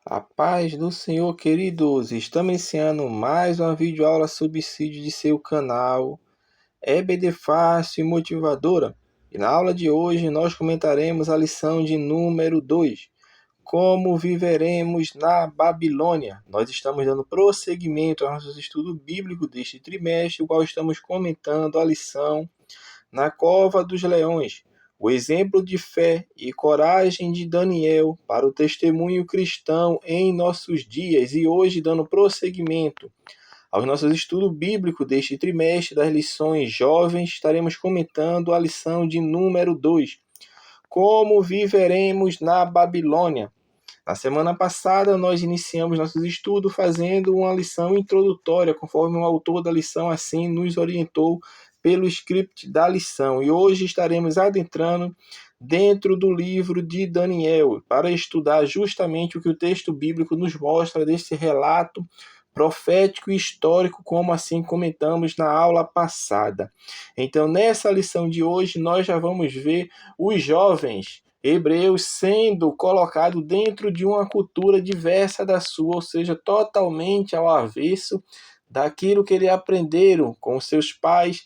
A paz do Senhor, queridos! Estamos iniciando mais uma videoaula subsídio de seu canal EBD Fácil e Motivadora. E na aula de hoje nós comentaremos a lição de número 2. Como viveremos na Babilônia? Nós estamos dando prosseguimento ao nosso estudo bíblico deste trimestre, o qual estamos comentando a lição na cova dos leões, o exemplo de fé e coragem de Daniel para o testemunho cristão em nossos dias. E hoje, dando prosseguimento aos nossos estudos bíblicos deste trimestre das lições jovens, estaremos comentando a lição de número 2. Como viveremos na Babilônia? Na semana passada, nós iniciamos nossos estudos fazendo uma lição introdutória, conforme o autor da lição assim nos orientou pelo script da lição. E hoje estaremos adentrando dentro do livro de Daniel, para estudar justamente o que o texto bíblico nos mostra desse relato profético e histórico, como assim comentamos na aula passada. Então, nessa lição de hoje, nós já vamos ver os jovens hebreus sendo colocados dentro de uma cultura diversa da sua, ou seja, totalmente ao avesso daquilo que eles aprenderam com seus pais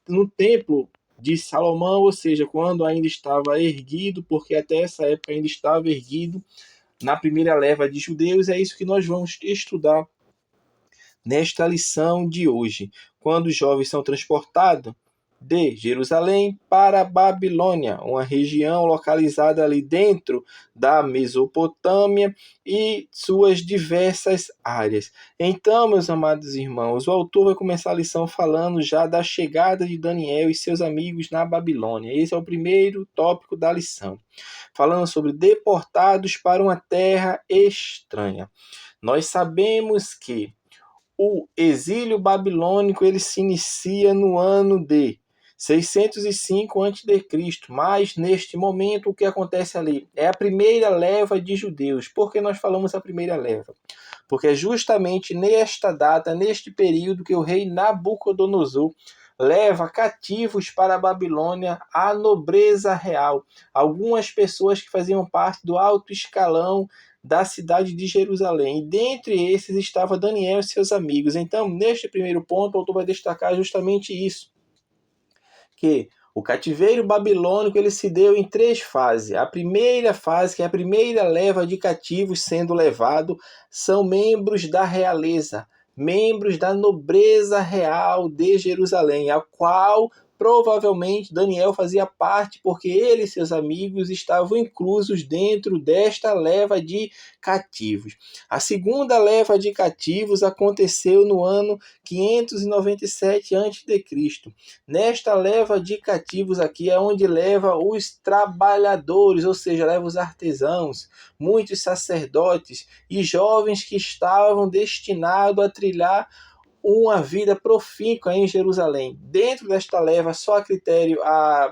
no templo de Salomão, ou seja, quando ainda estava erguido, porque até essa época ainda estava erguido na primeira leva de judeus. É isso que nós vamos estudar nesta lição de hoje. Quando os jovens são transportados de Jerusalém para a Babilônia, uma região localizada ali dentro da Mesopotâmia e suas diversas áreas. Então, meus amados irmãos, o autor vai começar a lição falando já da chegada de Daniel e seus amigos na Babilônia. Esse é o primeiro tópico da lição, falando sobre deportados para uma terra estranha. Nós sabemos que o exílio babilônico ele se inicia no ano de 605 a.C., mas neste momento o que acontece ali é a primeira leva de judeus. Por que nós falamos a primeira leva? Porque é justamente nesta data, neste período, que o rei Nabucodonosor leva cativos para a Babilônia a nobreza real, algumas pessoas que faziam parte do alto escalão da cidade de Jerusalém. E dentre esses estava Daniel e seus amigos. Então, neste primeiro ponto, o autor vai destacar justamente isso, que o cativeiro babilônico ele se deu em três fases. A primeira fase, que é a primeira leva de cativos sendo levado, são membros da realeza, membros da nobreza real de Jerusalém, a qual provavelmente Daniel fazia parte, porque ele e seus amigos estavam inclusos dentro desta leva de cativos. A segunda leva de cativos aconteceu no ano 597 a.C. Nesta leva de cativos aqui é onde leva os trabalhadores, ou seja, leva os artesãos, muitos sacerdotes e jovens que estavam destinados a trilhar uma vida profícua em Jerusalém. Dentro desta leva, só a critério,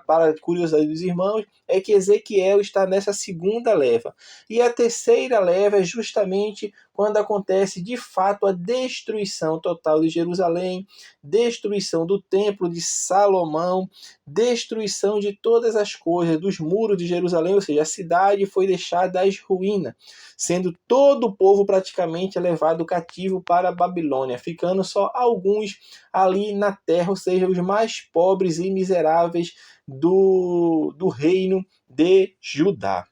para a curiosidade dos irmãos, é que Ezequiel está nessa segunda leva. E a terceira leva é justamente quando acontece de fato a destruição total de Jerusalém, destruição do templo de Salomão, destruição de todas as coisas, dos muros de Jerusalém, ou seja, a cidade foi deixada às ruínas, sendo todo o povo praticamente levado cativo para a Babilônia, ficando só alguns ali na terra, ou seja, os mais pobres e miseráveis do reino de Judá.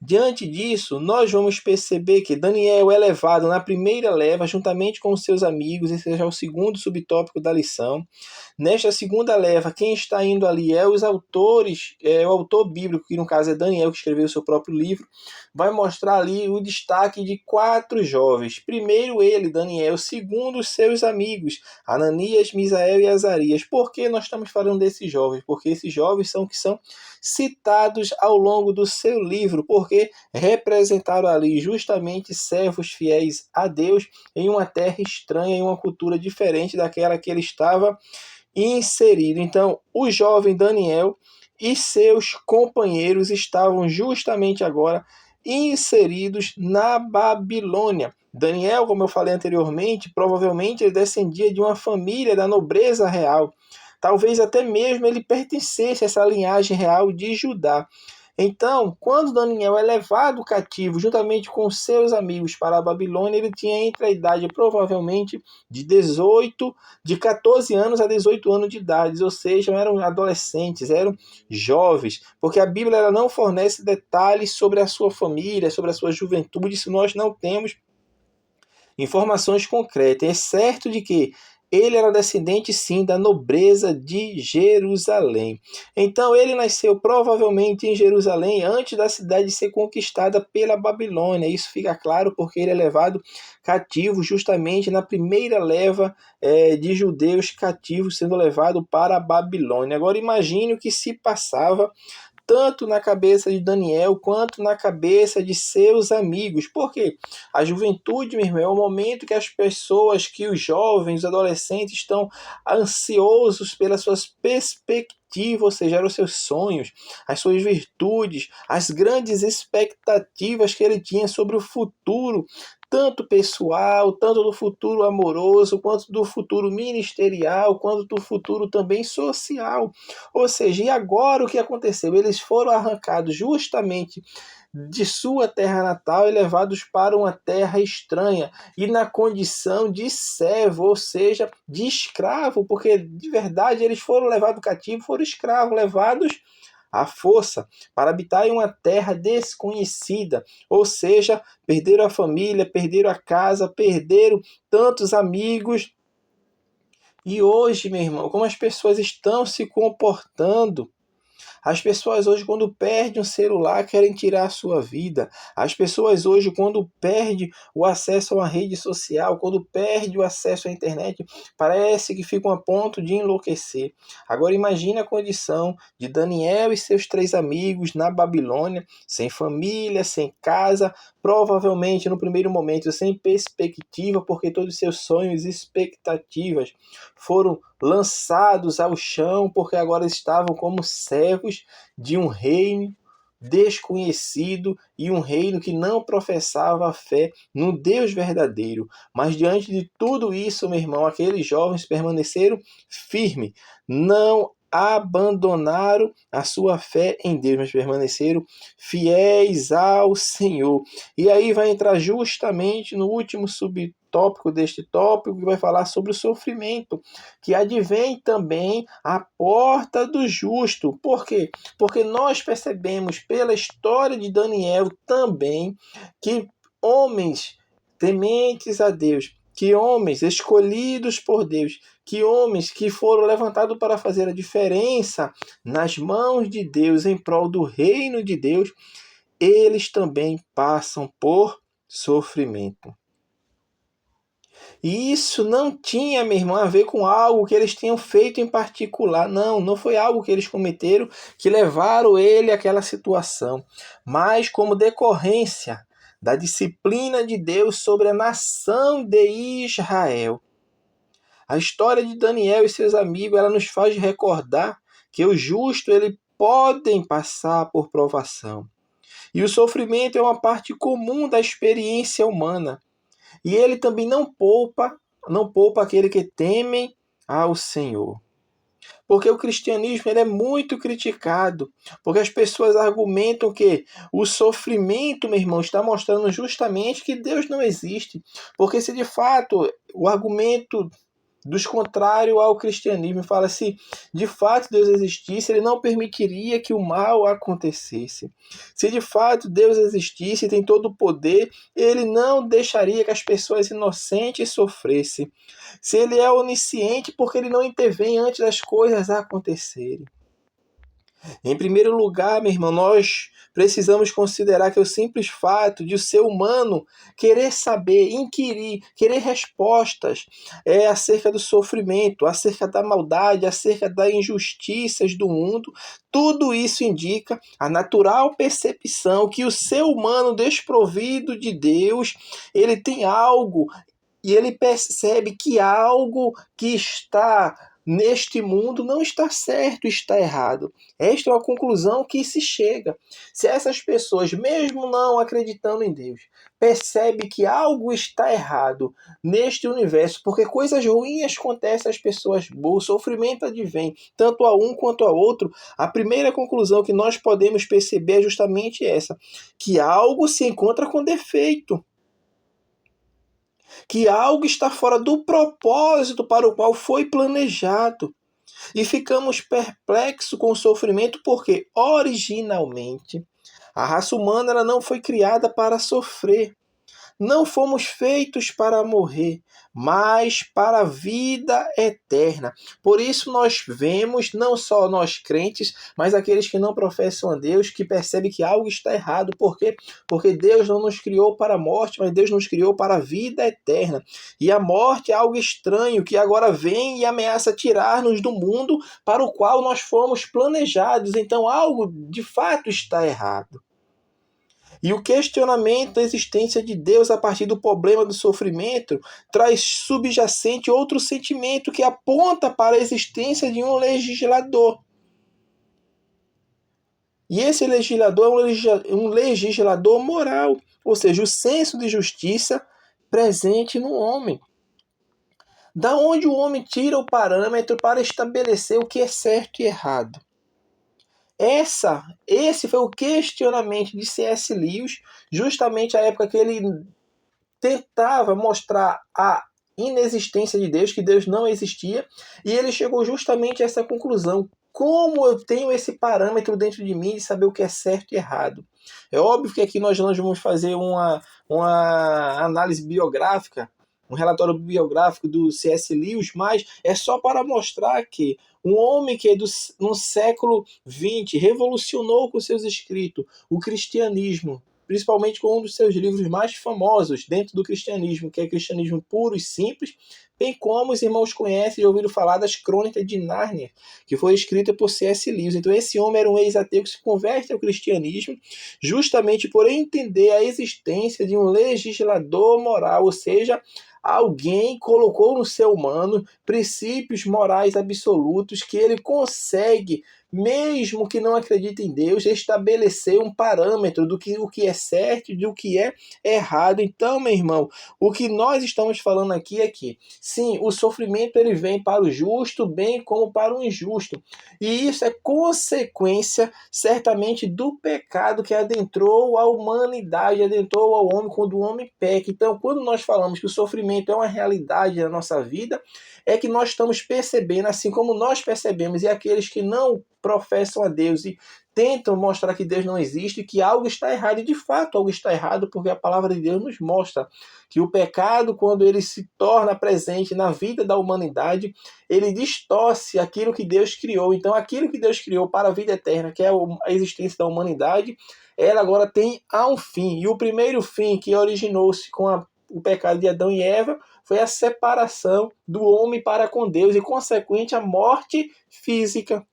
Diante disso, nós vamos perceber que Daniel é levado na primeira leva, juntamente com os seus amigos. Esse é o segundo subtópico da lição. Nesta segunda leva, quem está indo ali é os autores, o autor bíblico, que no caso é Daniel, que escreveu o seu próprio livro, vai mostrar ali o destaque de 4 jovens. Primeiro ele, Daniel, segundo os seus amigos, Ananias, Misael e Azarias. Por que nós estamos falando desses jovens? Porque esses jovens são que são citados ao longo do seu livro, porque representaram ali justamente servos fiéis a Deus em uma terra estranha, em uma cultura diferente daquela que ele estava inserido. Então, o jovem Daniel e seus companheiros estavam justamente agora inseridos na Babilônia. Daniel, como eu falei anteriormente, provavelmente ele descendia de uma família da nobreza real. Talvez até mesmo ele pertencesse a essa linhagem real de Judá. Então, quando Daniel é levado cativo juntamente com seus amigos para a Babilônia, ele tinha entre a idade provavelmente de 14 anos a 18 anos de idade, ou seja, eram adolescentes, eram jovens, porque a Bíblia ela não fornece detalhes sobre a sua família, sobre a sua juventude, se nós não temos informações concretas. É certo de que ele era descendente, sim, da nobreza de Jerusalém. Então, ele nasceu provavelmente em Jerusalém antes da cidade ser conquistada pela Babilônia. Isso fica claro porque ele é levado cativo justamente na primeira leva de judeus cativos sendo levado para a Babilônia. Agora, imagine o que se passava tanto na cabeça de Daniel quanto na cabeça de seus amigos. Por quê? A juventude, meu irmão, é o momento que as pessoas, que os jovens, os adolescentes estão ansiosos pelas suas perspectivas, ou seja, os seus sonhos, as suas virtudes, as grandes expectativas que ele tinha sobre o futuro, tanto pessoal, tanto do futuro amoroso, quanto do futuro ministerial, quanto do futuro também social. Ou seja, e agora o que aconteceu? Eles foram arrancados justamente de sua terra natal e levados para uma terra estranha, e na condição de servo, ou seja, de escravo, porque de verdade eles foram levados cativos, foram escravos, levados à força, para habitar em uma terra desconhecida, ou seja, perderam a família, perderam a casa, perderam tantos amigos. E hoje, meu irmão, como as pessoas estão se comportando? As pessoas hoje, quando perdem um celular, querem tirar a sua vida. As pessoas hoje, quando perdem o acesso a uma rede social, quando perdem o acesso à internet, parece que ficam a ponto de enlouquecer. Agora imagine a condição de Daniel e seus 3 amigos na Babilônia, sem família, sem casa, provavelmente no primeiro momento sem perspectiva, porque todos os seus sonhos e expectativas foram lançados ao chão, porque agora estavam como servos de um reino desconhecido e um reino que não professava a fé no Deus verdadeiro. Mas diante de tudo isso, meu irmão, aqueles jovens permaneceram firmes, não abandonaram a sua fé em Deus, mas permaneceram fiéis ao Senhor. E aí vai entrar justamente no último subtópico deste tópico, que vai falar sobre o sofrimento, que advém também à porta do justo. Por quê? Porque nós percebemos pela história de Daniel também que homens tementes a Deus, que homens escolhidos por Deus, que homens que foram levantados para fazer a diferença nas mãos de Deus em prol do reino de Deus, eles também passam por sofrimento. E isso não tinha, meu irmão, a ver com algo que eles tinham feito em particular. Não, não foi algo que eles cometeram que levaram ele àquela situação, mas como decorrência da disciplina de Deus sobre a nação de Israel. A história de Daniel e seus amigos, ela nos faz recordar que os justos eles podem passar por provação. E o sofrimento é uma parte comum da experiência humana. E ele também não poupa aquele que temem ao Senhor. Porque o cristianismo ele é muito criticado, porque as pessoas argumentam que o sofrimento, meu irmão, está mostrando justamente que Deus não existe. Porque se de fato o argumento dos contrários ao cristianismo fala, se de fato Deus existisse, ele não permitiria que o mal acontecesse. Se de fato Deus existisse e tem todo o poder, ele não deixaria que as pessoas inocentes sofressem. Se ele é onisciente, porque ele não intervém antes das coisas acontecerem. Em primeiro lugar, meu irmão, nós precisamos considerar que o simples fato de o ser humano querer saber, inquirir, querer respostas acerca do sofrimento, acerca da maldade, acerca das injustiças do mundo, tudo isso indica a natural percepção que o ser humano desprovido de Deus, ele tem algo e ele percebe que algo que está neste mundo não está certo, está errado. Esta é uma conclusão que se chega. Se essas pessoas, mesmo não acreditando em Deus, percebem que algo está errado neste universo, porque coisas ruins acontecem às pessoas boas, sofrimento advém, tanto a um quanto a outro, a primeira conclusão que nós podemos perceber é justamente essa, que algo se encontra com defeito, que algo está fora do propósito para o qual foi planejado. E ficamos perplexos com o sofrimento porque, originalmente, a raça humana ela não foi criada para sofrer. Não fomos feitos para morrer, mas para a vida eterna. Por isso nós vemos, não só nós crentes, mas aqueles que não professam a Deus, que percebem que algo está errado. Por quê? Porque Deus não nos criou para a morte, mas Deus nos criou para a vida eterna. E a morte é algo estranho que agora vem e ameaça tirar-nos do mundo para o qual nós fomos planejados. Então algo de fato está errado. E o questionamento da existência de Deus a partir do problema do sofrimento traz subjacente outro sentimento que aponta para a existência de um legislador. E esse legislador é um legislador moral, ou seja, o senso de justiça presente no homem. Da onde o homem tira o parâmetro para estabelecer o que é certo e errado? Esse foi o questionamento de C.S. Lewis, justamente a época que ele tentava mostrar a inexistência de Deus, que Deus não existia, e ele chegou justamente a essa conclusão. Como eu tenho esse parâmetro dentro de mim de saber o que é certo e errado? É óbvio que aqui nós vamos fazer uma análise biográfica, um relatório biográfico do C.S. Lewis, mas é só para mostrar que um homem que no século XX revolucionou com seus escritos o cristianismo, principalmente com um dos seus livros mais famosos dentro do cristianismo, que é Cristianismo Puro e Simples, bem como os irmãos conhecem e ouviram falar das Crônicas de Nárnia, que foi escrita por C.S. Lewis. Então esse homem era um ex-ateu que se converte ao cristianismo justamente por entender a existência de um legislador moral, ou seja, alguém colocou no ser humano princípios morais absolutos que ele consegue, mesmo que não acredite em Deus, estabelecer um parâmetro do que o que é certo e do que é errado. Então, meu irmão, o que nós estamos falando aqui é que, sim, o sofrimento ele vem para o justo, bem como para o injusto. E isso é consequência, certamente, do pecado que adentrou a humanidade, adentrou ao homem quando o homem peca. Então, quando nós falamos que o sofrimento é uma realidade na nossa vida, é que nós estamos percebendo, assim como nós percebemos, e aqueles que não professam a Deus e tentam mostrar que Deus não existe, que algo está errado, e de fato algo está errado, porque a palavra de Deus nos mostra que o pecado, quando ele se torna presente na vida da humanidade, ele distorce aquilo que Deus criou. Então aquilo que Deus criou para a vida eterna, que é a existência da humanidade, ela agora tem um fim, e o primeiro fim que originou-se com o pecado de Adão e Eva foi a separação do homem para com Deus e, consequente, a morte física.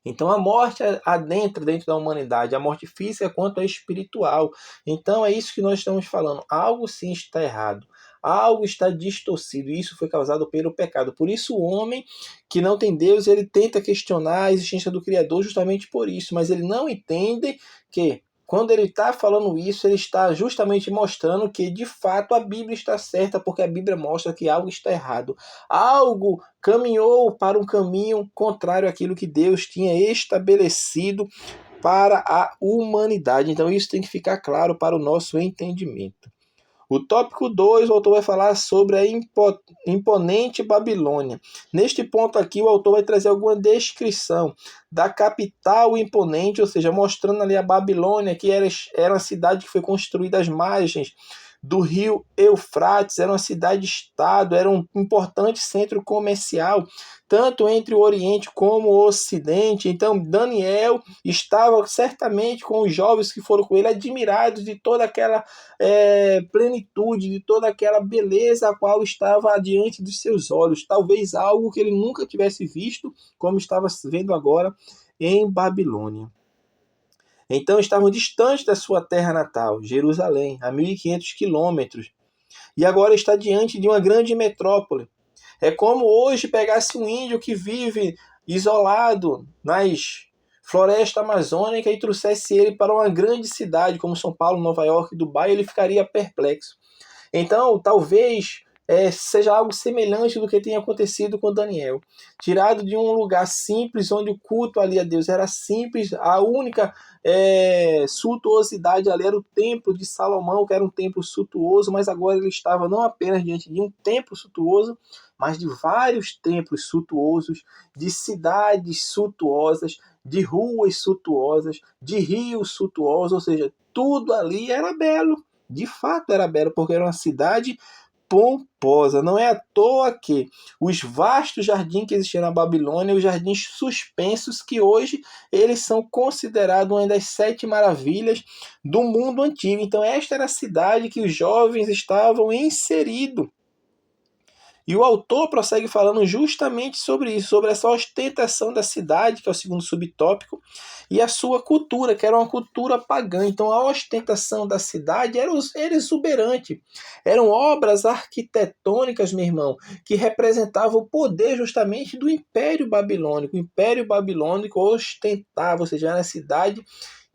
Então a morte adentra dentro da humanidade, a morte física quanto a espiritual. Então é isso que nós estamos falando. Algo sim está errado. Algo está distorcido. E isso foi causado pelo pecado. Por isso o homem que não tem Deus, ele tenta questionar a existência do Criador justamente por isso. Mas ele não entende que quando ele está falando isso, ele está justamente mostrando que, de fato, a Bíblia está certa, porque a Bíblia mostra que algo está errado. Algo caminhou para um caminho contrário àquilo que Deus tinha estabelecido para a humanidade. Então, isso tem que ficar claro para o nosso entendimento. O tópico 2, o autor vai falar sobre a imponente Babilônia. Neste ponto aqui, o autor vai trazer alguma descrição da capital imponente, ou seja, mostrando ali a Babilônia, que era uma cidade que foi construída às margens do rio Eufrates, era uma cidade-estado, era um importante centro comercial, tanto entre o Oriente como o Ocidente. Então Daniel estava certamente com os jovens que foram com ele, admirados de toda aquela plenitude, de toda aquela beleza a qual estava diante dos seus olhos, talvez algo que ele nunca tivesse visto, como estava vendo agora em Babilônia. Então estavam distantes da sua terra natal, Jerusalém, a 1.500 quilômetros, e agora está diante de uma grande metrópole. É como hoje pegasse um índio que vive isolado nas florestas amazônicas e trouxesse ele para uma grande cidade como São Paulo, Nova York, Dubai, ele ficaria perplexo. Então, talvez seja algo semelhante do que tenha acontecido com Daniel. Tirado de um lugar simples, onde o culto ali a Deus era simples, a única suntuosidade ali era o templo de Salomão, que era um templo suntuoso, mas agora ele estava não apenas diante de um templo suntuoso, mas de vários templos suntuosos, de cidades suntuosas, de ruas suntuosas, de rios suntuosos, ou seja, tudo ali era belo. De fato era belo, porque era uma cidade pomposa. Não é à toa que os vastos jardins que existiam na Babilônia, os jardins suspensos, que hoje eles são considerados uma das 7 maravilhas do mundo antigo. Então esta era a cidade que os jovens estavam inseridos. E o autor prossegue falando justamente sobre isso, sobre essa ostentação da cidade, que é o segundo subtópico, e a sua cultura, que era uma cultura pagã. Então a ostentação da cidade era exuberante. Eram obras arquitetônicas, meu irmão, que representavam o poder justamente do Império Babilônico. O Império Babilônico ostentava, ou seja, era a cidade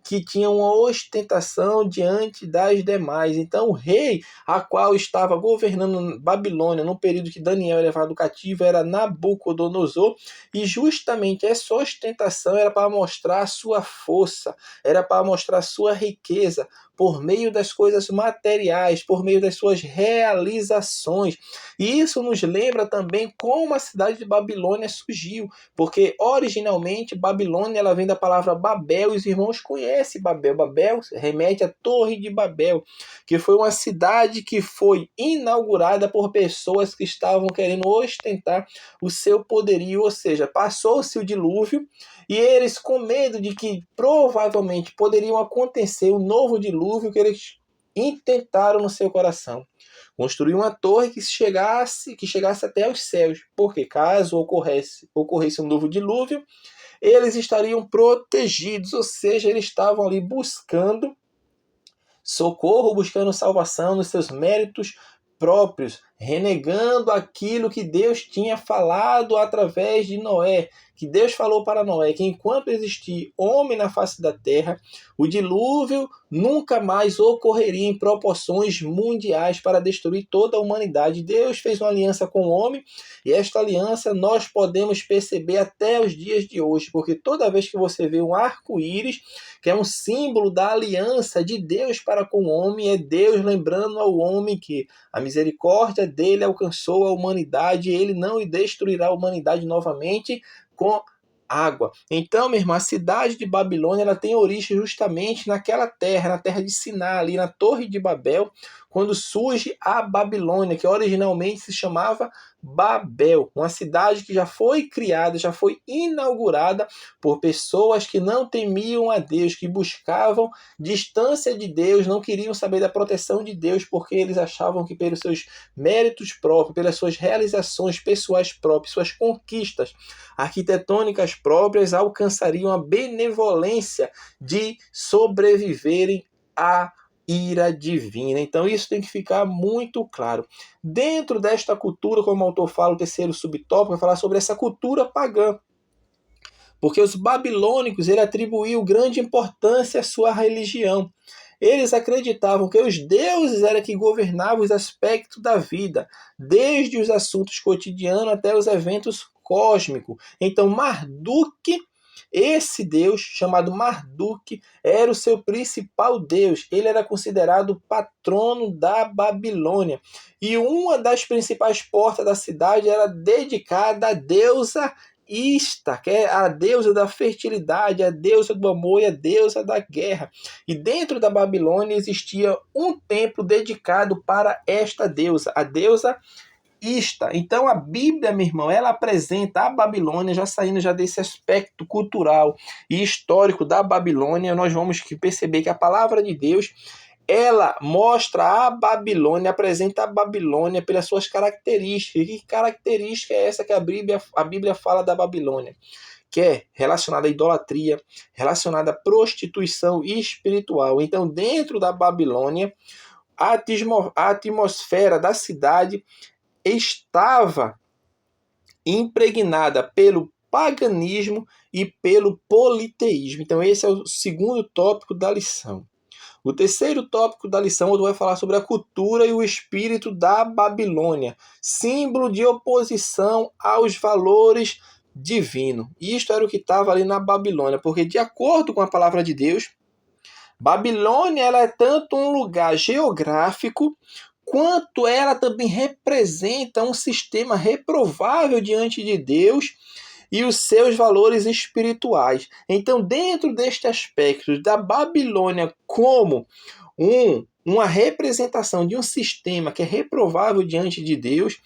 que tinha uma ostentação diante das demais. Então, o rei a qual estava governando Babilônia no período que Daniel era levado cativo era Nabucodonosor, e justamente essa ostentação era para mostrar a sua força, era para mostrar a sua riqueza, por meio das coisas materiais, por meio das suas realizações. E isso nos lembra também como a cidade de Babilônia surgiu, porque originalmente Babilônia ela vem da palavra Babel, e os irmãos conhecem Babel. Babel remete à Torre de Babel, que foi uma cidade que foi inaugurada por pessoas que estavam querendo ostentar o seu poderio, ou seja, passou-se o dilúvio, e eles, com medo de que provavelmente poderiam acontecer um novo dilúvio, que eles intentaram no seu coração construir uma torre que chegasse até os céus, porque caso ocorresse um novo dilúvio, eles estariam protegidos, ou seja, eles estavam ali buscando socorro, buscando salvação nos seus méritos próprios, renegando aquilo que Deus tinha falado através de Noé, que Deus falou para Noé, que enquanto existir homem na face da terra, o dilúvio nunca mais ocorreria em proporções mundiais para destruir toda a humanidade. Deus fez uma aliança com o homem, e esta aliança nós podemos perceber até os dias de hoje, porque toda vez que você vê um arco-íris, que é um símbolo da aliança de Deus para com o homem, é Deus lembrando ao homem que a misericórdia dele alcançou a humanidade, e ele não destruirá a humanidade novamente com água. Então, minha irmã, a cidade de Babilônia ela tem origem justamente naquela terra, na terra de Siná, ali na Torre de Babel, quando surge a Babilônia, que originalmente se chamava Babel, uma cidade que já foi criada, já foi inaugurada por pessoas que não temiam a Deus, que buscavam distância de Deus, não queriam saber da proteção de Deus, porque eles achavam que pelos seus méritos próprios, pelas suas realizações pessoais próprias, suas conquistas arquitetônicas próprias, alcançariam a benevolência de sobreviverem à ira divina. Então isso tem que ficar muito claro. Dentro desta cultura, como o autor fala, o terceiro subtópico vai falar sobre essa cultura pagã. Porque os babilônicos ele atribuíam grande importância à sua religião. Eles acreditavam que os deuses eram que governavam os aspectos da vida, desde os assuntos cotidianos até os eventos cósmicos. Então Marduk, esse deus chamado Marduk, era o seu principal deus. Ele era considerado o patrono da Babilônia. E uma das principais portas da cidade era dedicada à deusa Ista, que é a deusa da fertilidade, a deusa do amor e a deusa da guerra. E dentro da Babilônia existia um templo dedicado para esta deusa, a deusa Ista. Então a Bíblia, meu irmão, ela apresenta a Babilônia, já saindo já desse aspecto cultural e histórico da Babilônia, nós vamos perceber que a palavra de Deus ela mostra a Babilônia, apresenta a Babilônia pelas suas características. E que característica é essa que a Bíblia fala da Babilônia? Que é relacionada à idolatria, relacionada à prostituição espiritual. Então, dentro da Babilônia, a atmosfera da cidade estava impregnada pelo paganismo e pelo politeísmo. Então esse é o segundo tópico da lição. O terceiro tópico da lição vai falar sobre a cultura e o espírito da Babilônia, símbolo de oposição aos valores divinos. Isto era o que estava ali na Babilônia, porque de acordo com a palavra de Deus, Babilônia ela é tanto um lugar geográfico, quanto ela também representa um sistema reprovável diante de Deus e os seus valores espirituais. Então, dentro deste aspecto da Babilônia como uma representação de um sistema que é reprovável diante de Deus,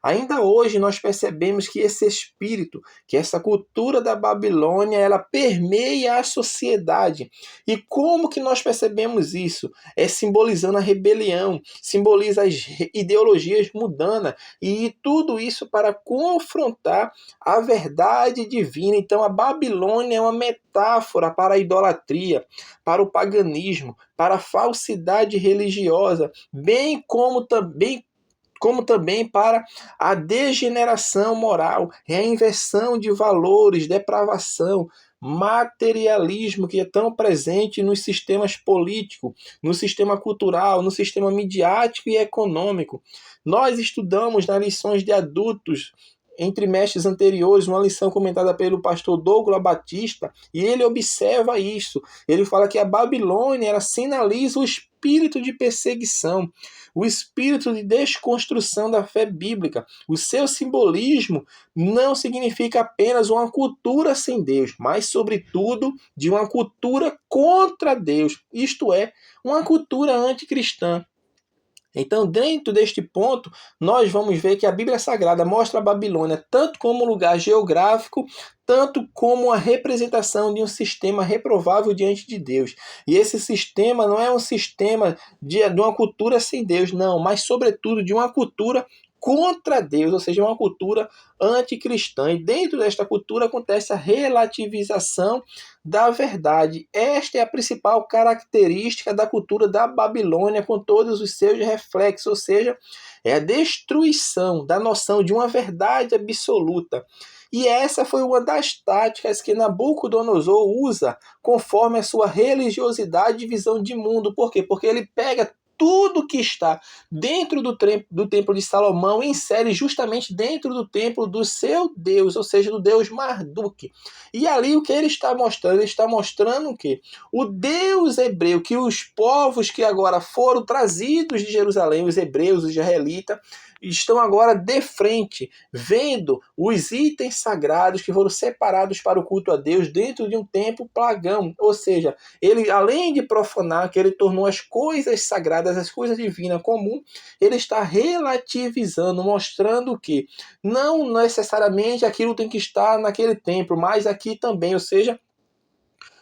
ainda hoje nós percebemos que esse espírito, que essa cultura da Babilônia, ela permeia a sociedade. E como que nós percebemos isso? É simbolizando a rebelião, simboliza as ideologias mundanas, e tudo isso para confrontar a verdade divina. Então a Babilônia é uma metáfora para a idolatria, para o paganismo, para a falsidade religiosa, bem como também para a degeneração moral, a inversão de valores, depravação, materialismo que é tão presente nos sistemas políticos, no sistema cultural, no sistema midiático e econômico. Nós estudamos nas lições de adultos em trimestres anteriores, uma lição comentada pelo pastor Douglas Batista, e ele observa isso. Ele fala que a Babilônia ela sinaliza o espírito de perseguição, o espírito de desconstrução da fé bíblica. O seu simbolismo não significa apenas uma cultura sem Deus, mas, sobretudo, de uma cultura contra Deus, isto é, uma cultura anticristã. Então, dentro deste ponto, nós vamos ver que a Bíblia Sagrada mostra a Babilônia tanto como um lugar geográfico, tanto como a representação de um sistema reprovável diante de Deus. E esse sistema não é um sistema de uma cultura sem Deus, não, mas, sobretudo, de uma cultura contra Deus, ou seja, uma cultura anticristã. E dentro desta cultura acontece a relativização da verdade. Esta é a principal característica da cultura da Babilônia, com todos os seus reflexos, ou seja, é a destruição da noção de uma verdade absoluta. E essa foi uma das táticas que Nabucodonosor usa conforme a sua religiosidade e visão de mundo. Por quê? Porque ele pega tudo que está dentro do templo de Salomão e insere justamente dentro do templo do seu Deus, ou seja, do Deus Marduk. E ali o que ele está mostrando? Ele está mostrando o quê? O Deus hebreu, que os povos que agora foram trazidos de Jerusalém, os hebreus, os israelitas, estão agora de frente, vendo os itens sagrados que foram separados para o culto a Deus dentro de um templo pagão. Ou seja, ele, além de profanar, que ele tornou as coisas sagradas, as coisas divinas comum, ele está relativizando, mostrando que não necessariamente aquilo tem que estar naquele templo, mas aqui também, ou seja,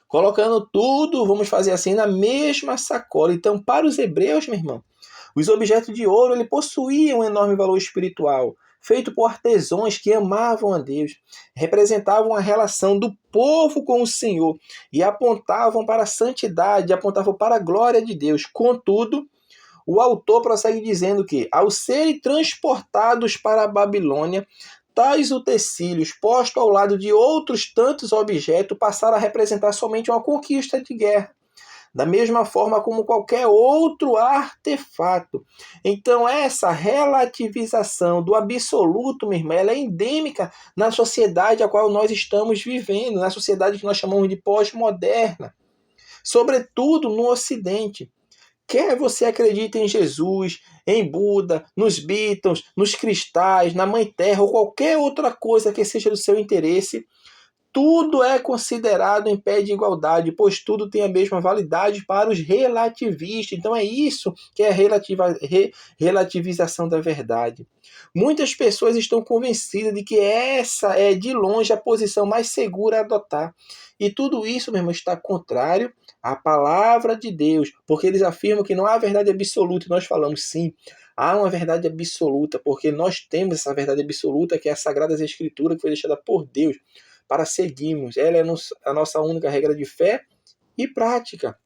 colocando tudo, vamos fazer assim, na mesma sacola. Então, para os hebreus, meu irmão, os objetos de ouro ele possuíam um enorme valor espiritual, feito por artesãos que amavam a Deus, representavam a relação do povo com o Senhor e apontavam para a santidade, apontavam para a glória de Deus. Contudo, o autor prossegue dizendo que, ao serem transportados para a Babilônia, tais utensílios, postos ao lado de outros tantos objetos, passaram a representar somente uma conquista de guerra, da mesma forma como qualquer outro artefato. Então, essa relativização do absoluto, minha irmã, ela é endêmica na sociedade a qual nós estamos vivendo, na sociedade que nós chamamos de pós-moderna, sobretudo no Ocidente. Quer você acredite em Jesus, em Buda, nos Beatles, nos cristais, na Mãe Terra ou qualquer outra coisa que seja do seu interesse, tudo é considerado em pé de igualdade, pois tudo tem a mesma validade para os relativistas. Então é isso que é a relativização da verdade. Muitas pessoas estão convencidas de que essa é, de longe, a posição mais segura a adotar. E tudo isso, meu irmão, está contrário à palavra de Deus, porque eles afirmam que não há verdade absoluta. E nós falamos, sim, há uma verdade absoluta, porque nós temos essa verdade absoluta, que é a Sagrada Escritura, que foi deixada por Deus para seguirmos. Ela é a nossa única regra de fé e prática.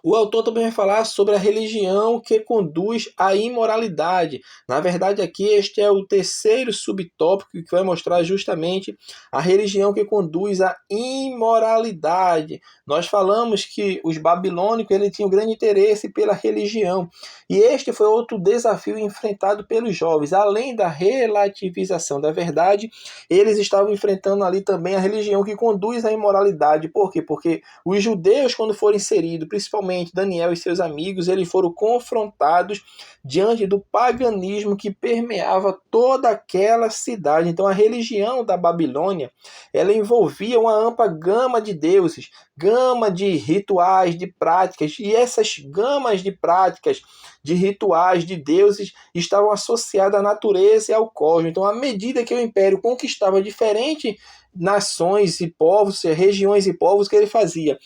O autor também vai falar sobre a religião que conduz à imoralidade. Na verdade, aqui este é o terceiro subtópico que vai mostrar justamente a religião que conduz à imoralidade. Nós falamos que os babilônicos ele tinham grande interesse pela religião. E este foi outro desafio enfrentado pelos jovens. Além da relativização da verdade, eles estavam enfrentando ali também a religião que conduz à imoralidade. Por quê? Porque os judeus, quando foram inseridos, principalmente Daniel e seus amigos, eles foram confrontados diante do paganismo que permeava toda aquela cidade. Então, a religião da Babilônia, ela envolvia uma ampla gama de deuses, gama de rituais, de práticas, e essas gamas de práticas, de rituais, de deuses, estavam associadas à natureza e ao cosmos. Então, à medida que o império conquistava diferentes nações e povos, regiões e povos, que ele fazia?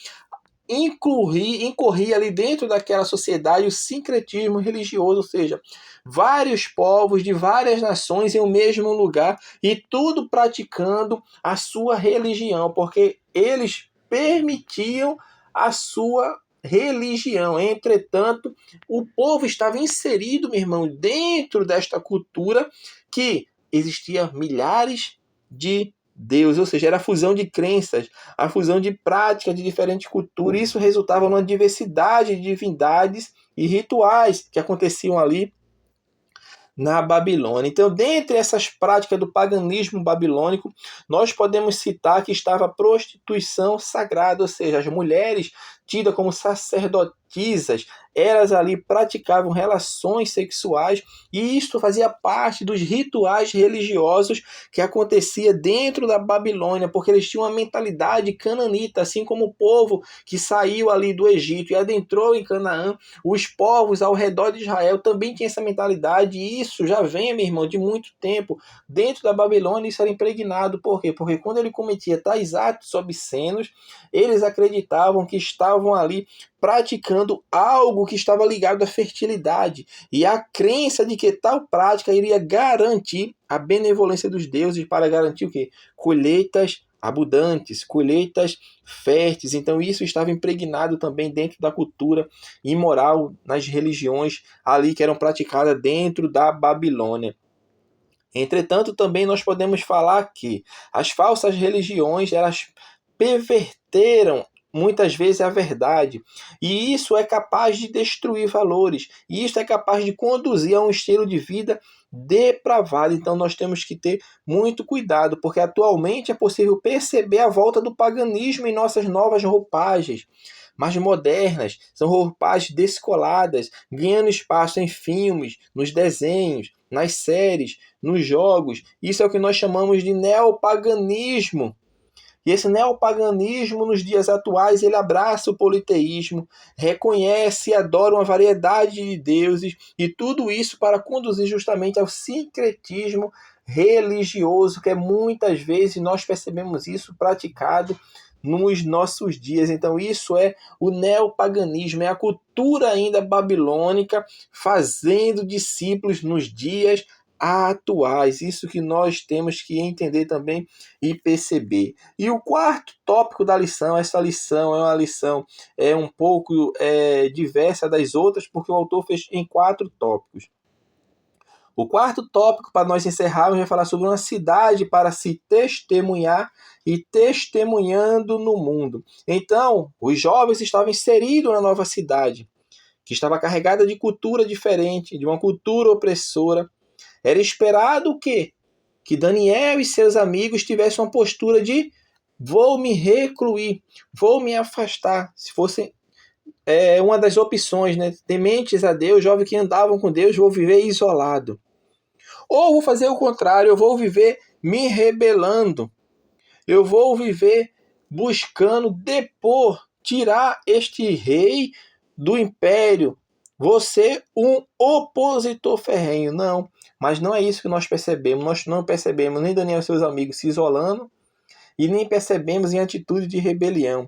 Incorria ali dentro daquela sociedade o sincretismo religioso, ou seja, vários povos de várias nações em um mesmo lugar e tudo praticando a sua religião, porque eles permitiam a sua religião. Entretanto, o povo estava inserido, meu irmão, dentro desta cultura que existia milhares de Deus, ou seja, era a fusão de crenças, a fusão de práticas de diferentes culturas. Isso resultava numa diversidade de divindades e rituais que aconteciam ali na Babilônia. Então, dentre essas práticas do paganismo babilônico, nós podemos citar que estava a prostituição sagrada, ou seja, as mulheres tidas como sacerdotisas, elas ali praticavam relações sexuais e isto fazia parte dos rituais religiosos que acontecia dentro da Babilônia, porque eles tinham uma mentalidade cananita, assim como o povo que saiu ali do Egito e adentrou em Canaã, os povos ao redor de Israel também tinham essa mentalidade e isso já vem, meu irmão, de muito tempo. Dentro da Babilônia isso era impregnado. Por quê? Porque quando ele cometia tais atos obscenos, eles acreditavam que estavam ali praticando algo que estava ligado à fertilidade e a crença de que tal prática iria garantir a benevolência dos deuses para garantir o quê? Colheitas abundantes, colheitas férteis. Então isso estava impregnado também dentro da cultura imoral nas religiões ali que eram praticadas dentro da Babilônia. Entretanto, também nós podemos falar que as falsas religiões elas perverteram muitas vezes a verdade, e isso é capaz de destruir valores, e isso é capaz de conduzir a um estilo de vida depravado. Então nós temos que ter muito cuidado, porque atualmente é possível perceber a volta do paganismo em nossas novas roupagens mais modernas, são roupagens descoladas, ganhando espaço em filmes, nos desenhos, nas séries, nos jogos. Isso é o que nós chamamos de neopaganismo. E esse neopaganismo, nos dias atuais, ele abraça o politeísmo, reconhece e adora uma variedade de deuses, e tudo isso para conduzir justamente ao sincretismo religioso, que é muitas vezes nós percebemos isso praticado nos nossos dias. Então isso é o neopaganismo, é a cultura ainda babilônica fazendo discípulos nos dias atuais. Isso que nós temos que entender também e perceber. E o quarto tópico da lição, essa lição é uma lição um pouco diversa das outras, porque o autor fez em 4 tópicos. O quarto tópico, para nós encerrarmos, vai falar sobre uma cidade para se testemunhar e testemunhando no mundo. Então, os jovens estavam inseridos na nova cidade, que estava carregada de cultura diferente, de uma cultura opressora. Era esperado o quê? Que Daniel e seus amigos tivessem uma postura de vou me recluir, vou me afastar. Se fosse uma das opções, né? Tementes a Deus, jovens que andavam com Deus, vou viver isolado. Ou vou fazer o contrário, eu vou viver me rebelando. Eu vou viver buscando depor, tirar este rei do império. Vou ser um opositor ferrenho. Não, mas não é isso que nós percebemos. Nós não percebemos nem Daniel e seus amigos se isolando e nem percebemos em atitude de rebelião.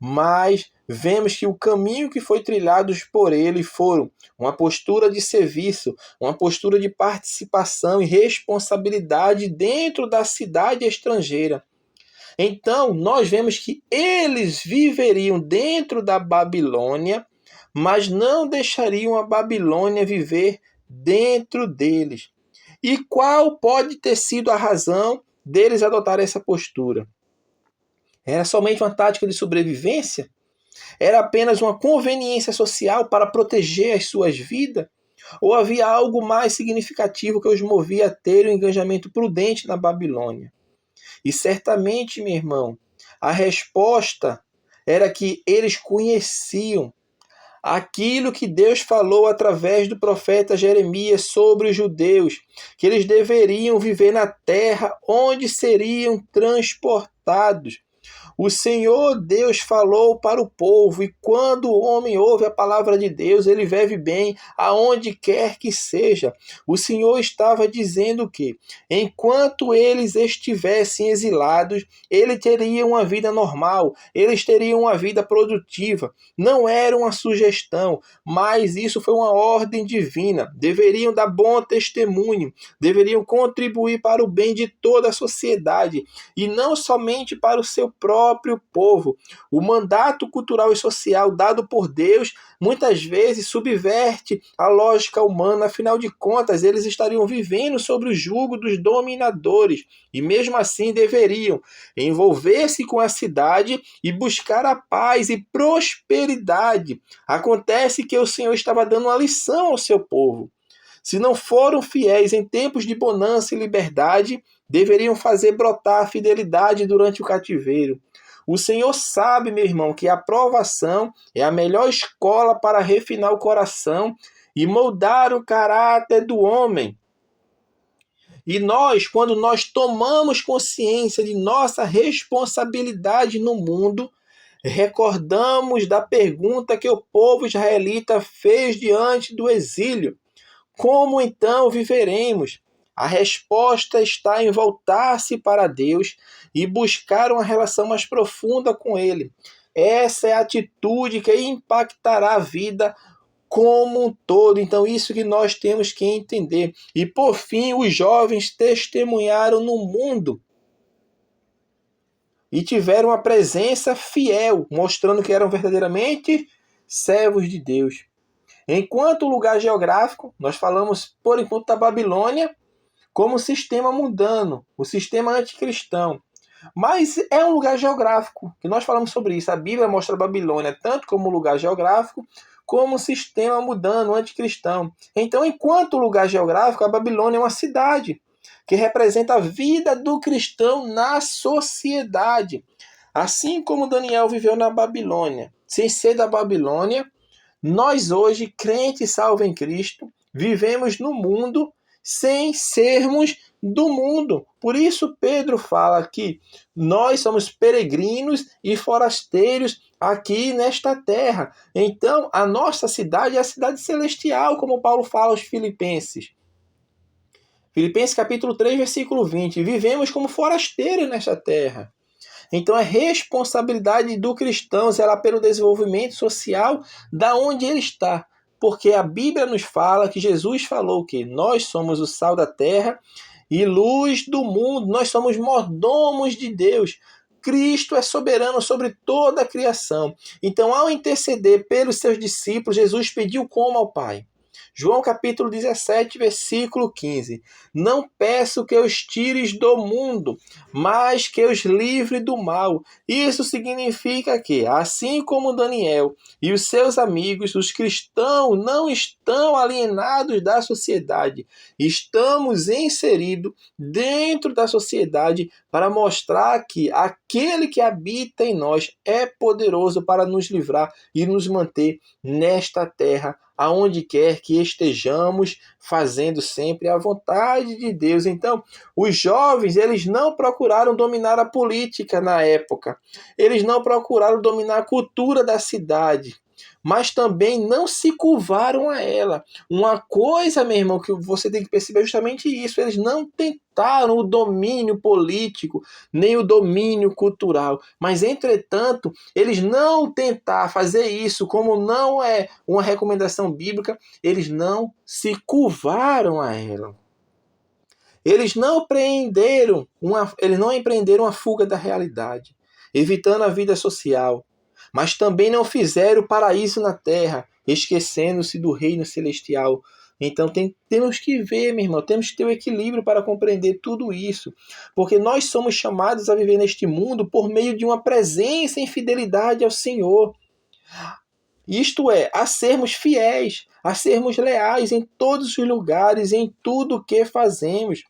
Mas vemos que o caminho que foi trilhado por ele foram uma postura de serviço, uma postura de participação e responsabilidade dentro da cidade estrangeira. Então, nós vemos que eles viveriam dentro da Babilônia mas não deixariam a Babilônia viver dentro deles. E qual pode ter sido a razão deles adotarem essa postura? Era somente uma tática de sobrevivência? Era apenas uma conveniência social para proteger as suas vidas? Ou havia algo mais significativo que os movia a ter um engajamento prudente na Babilônia? E certamente, meu irmão, a resposta era que eles conheciam aquilo que Deus falou através do profeta Jeremias sobre os judeus, que eles deveriam viver na terra onde seriam transportados. O Senhor Deus falou para o povo, e quando o homem ouve a palavra de Deus, ele vive bem aonde quer que seja. O Senhor estava dizendo que, enquanto eles estivessem exilados, eles teriam uma vida normal, eles teriam uma vida produtiva. Não era uma sugestão, mas isso foi uma ordem divina. Deveriam dar bom testemunho, deveriam contribuir para o bem de toda a sociedade, e não somente para o seu próprio povo. O mandato cultural e social dado por Deus muitas vezes subverte a lógica humana, afinal de contas, eles estariam vivendo sobre o jugo dos dominadores, e mesmo assim deveriam envolver-se com a cidade e buscar a paz e prosperidade. Acontece que o Senhor estava dando uma lição ao seu povo. Se não foram fiéis em tempos de bonança e liberdade, deveriam fazer brotar a fidelidade durante o cativeiro. O Senhor sabe, meu irmão, que a provação é a melhor escola para refinar o coração e moldar o caráter do homem. E nós, quando nós tomamos consciência de nossa responsabilidade no mundo, recordamos da pergunta que o povo israelita fez diante do exílio: como então viveremos? A resposta está em voltar-se para Deus e buscar uma relação mais profunda com Ele. Essa é a atitude que impactará a vida como um todo. Então, isso que nós temos que entender. E, por fim, os jovens testemunharam no mundo e tiveram uma presença fiel, mostrando que eram verdadeiramente servos de Deus. Enquanto lugar geográfico, nós falamos, por enquanto, da Babilônia como sistema mundano, o sistema anticristão. Mas é um lugar geográfico, que nós falamos sobre isso. A Bíblia mostra a Babilônia tanto como lugar geográfico, como sistema mundano, anticristão. Então, enquanto lugar geográfico, a Babilônia é uma cidade que representa a vida do cristão na sociedade. Assim como Daniel viveu na Babilônia, sem ser da Babilônia, nós hoje, crentes salvos em Cristo, vivemos no mundo sem sermos do mundo. Por isso Pedro fala que nós somos peregrinos e forasteiros aqui nesta terra. Então, a nossa cidade é a cidade celestial, como Paulo fala aos Filipenses. Filipenses capítulo 3, versículo 20. Vivemos como forasteiros nesta terra. Então é responsabilidade do cristão zelar pelo desenvolvimento social da onde ele está. Porque a Bíblia nos fala que Jesus falou que nós somos o sal da terra e luz do mundo. Nós somos mordomos de Deus. Cristo é soberano sobre toda a criação. Então, ao interceder pelos seus discípulos, Jesus pediu como ao Pai? João capítulo 17, versículo 15. Não peço que os tires do mundo, mas que os livre do mal. Isso significa que, assim como Daniel e os seus amigos, os cristãos não estão alienados da sociedade. Estamos inseridos dentro da sociedade para mostrar que aquele que habita em nós é poderoso para nos livrar e nos manter nesta terra, aonde quer que estejamos, fazendo sempre a vontade de Deus. Então, os jovens, eles não procuraram dominar a política na época. Eles não procuraram dominar a cultura da cidade, mas também não se curvaram a ela. Uma coisa, meu irmão, que você tem que perceber é justamente isso. Eles não tentaram o domínio político, nem o domínio cultural. Mas, entretanto, eles não tentaram fazer isso, como não é uma recomendação bíblica, eles não se curvaram a ela. Eles não empreenderam a fuga da realidade, evitando a vida social, mas também não fizeram o paraíso na terra, esquecendo-se do reino celestial. Então temos que ver, meu irmão, temos que ter o equilíbrio para compreender tudo isso. Porque nós somos chamados a viver neste mundo por meio de uma presença em fidelidade ao Senhor. Isto é, a sermos fiéis, a sermos leais em todos os lugares, em tudo o que fazemos.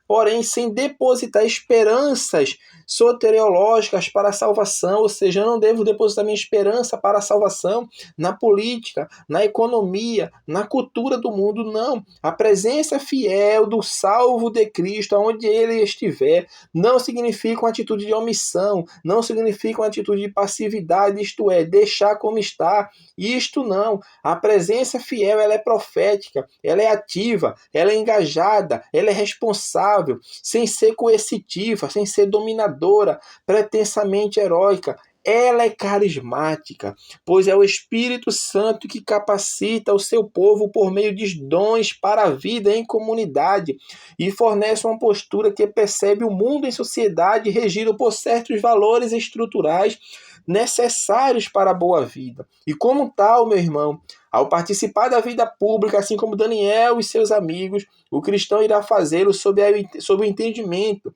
Porém, sem depositar esperanças soteriológicas para a salvação, ou seja, eu não devo depositar minha esperança para a salvação na política, na economia, na cultura do mundo, não. A presença fiel do salvo de Cristo, aonde ele estiver, não significa uma atitude de omissão, não significa uma atitude de passividade, isto é, deixar como está. Isto não. A presença fiel, ela é profética, ela é ativa, ela é engajada, ela é responsável, sem ser coercitiva, sem ser dominadora, pretensamente heróica. Ela é carismática, pois é o Espírito Santo que capacita o seu povo por meio de dons para a vida em comunidade e fornece uma postura que percebe o mundo em sociedade regido por certos valores estruturais necessários para a boa vida. E como tal, meu irmão, ao participar da vida pública, assim como Daniel e seus amigos, o cristão irá fazê-lo sob o entendimento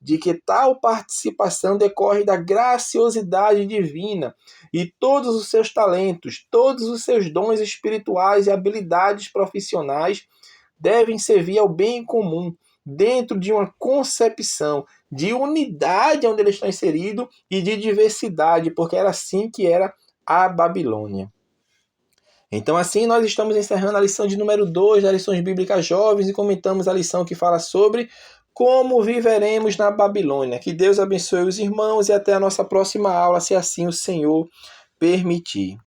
de que tal participação decorre da graciosidade divina e todos os seus talentos, todos os seus dons espirituais e habilidades profissionais devem servir ao bem comum, dentro de uma concepção de unidade onde ele está inserido e de diversidade, porque era assim que era a Babilônia. Então, assim, nós estamos encerrando a lição de número 2 das lições bíblicas jovens e comentamos a lição que fala sobre como viveremos na Babilônia. Que Deus abençoe os irmãos e até a nossa próxima aula, se assim o Senhor permitir.